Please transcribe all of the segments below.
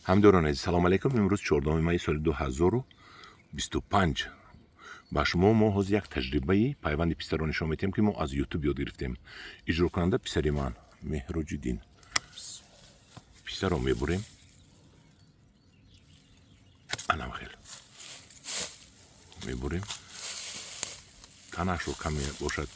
ҳамдорон азиз, салом алейкум. имрӯз 14 майи соли 2025 ба шумо мо ҳозир як таҷрибаи пайванди писаро нишон медиҳем, ки мо аз ютуб ёд гирифтем. иҷрокунанда писари ман Меҳроҷиддин. Писаро мебурем. анам хел мебурем. танашро каме бошад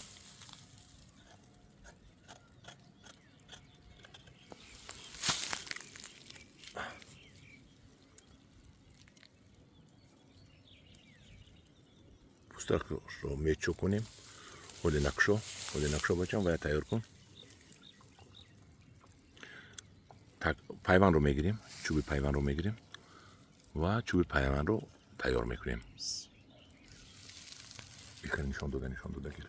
пустакро мечокунем. ҳоли накшо бачам ва я тайёр кун. так пайванро мегирем, чӯби пайванро мегирем ва чӯби пайванро тайёр мекунем. бихел нишон дода гир.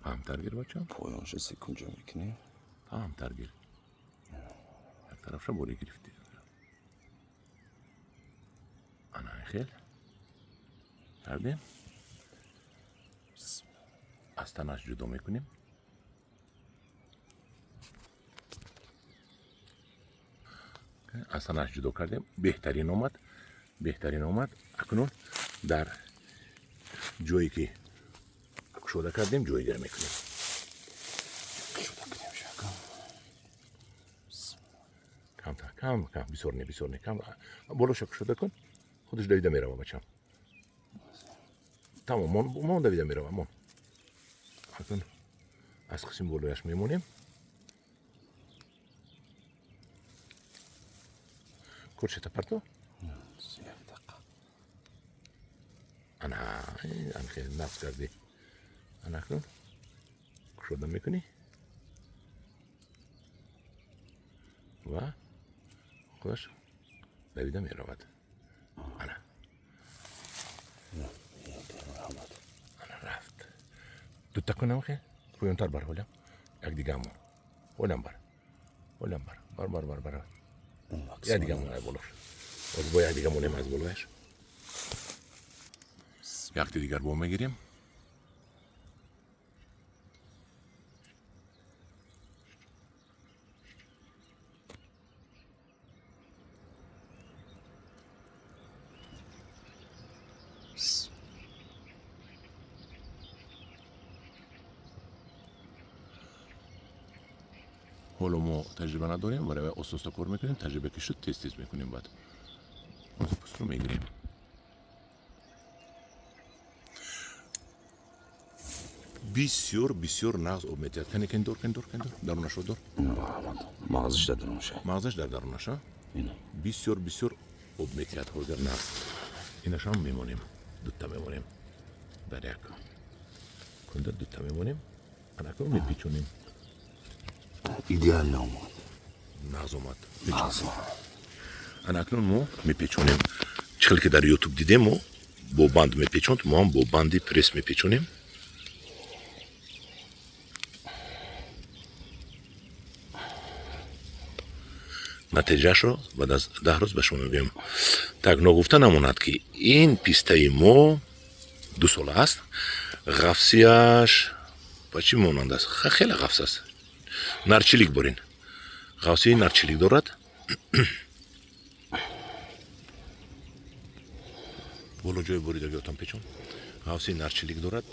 паҳмтар гир бачам. поёншо секунҷа мекунем. паҳмтар гир. як тарафша боре гирифтӣ. ана хел кардем. аз танаш ҷудо мекунем. аз танаш ҷудо кардем. беҳтарин омад. акнун дар ҷое ки кушода кардем ҷои дигар мекунем. кам бисёр не кам. болоша кушода кун. худаш давида мерава бачам. тамом мон давида мерава мон. акун аз қисми болояш мемонем. куршета парто. ана хел нақс карди. ана акнун кушода мекунӣ ва худаш давида меравад. ана рафт. дутта кунам хел поёнтар бар ҳолам. якдигаамон ҳолам бар. якдигаамон аз болош. ҳозир бо якдигаамонем аз болояш. якти дигар бо мегирем. ҳоло мо таҷриба надорем, барои оста кор мекунем. таҷриба ки шуд тез мекунем. баъд ҳозир пӯстро мегирем. бисёр нағз об метиҳад. кандор дарунашро дор. мағзаш дар дарунаша бисёр об метиҳад. ҳозир нағз инашам мемонем. дутта мемонем. дар як кунда дутта мемонем. анакро мепичонем. идеально омад. нағз омад. анакнун мо мепечонем. чӣ хел ки дар ютуб дидем, мо бо банд мепечонд, мо ҳам бо банди пресс мепечонем. натиҷаашро баъд аз 10 рӯз ба шумо мегӯям. так ногуфта намонад, ки ин пистаи мо 2 сола аст. ғафсияш ба чӣ монанд аст? хеле ғафс аст. нарчилик борин. ғафсияи нарчилик дорад. боло ҷои боридагиотам печон. ғафсияи нарчилик дорад.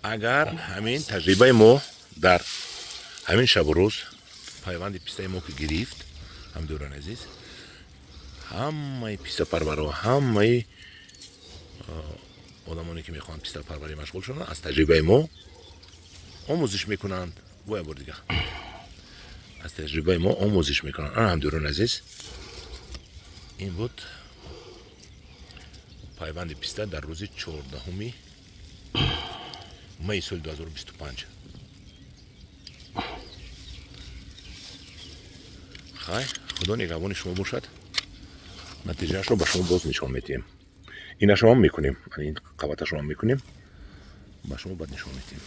агар ҳамин таҷрибаи мо дар ҳамин шабу рӯз пайванди пистаи мо ки гирифт, ҳамдорон азиз, ҳамаи пистапарварро, ҳамаи одамоне ки мехоҳанд пистапарварӣ машғул шуданд, аз таҷрибаи мо омӯзиш мекунанд. воя бор дигар аз таҷрибаи мо омӯзиш мекунанд. ҳамдорон азиз, ин буд пайванди писта дар рӯзи 14 майи соли 2025. хай худо нигаҳбони шумо бошад. натиҷаашро ба шумо боз нишон медиҳем. инашро ҳам мекунем. ин қаваташро ҳам мекунем. ба шумо баъд нишон медиҳем.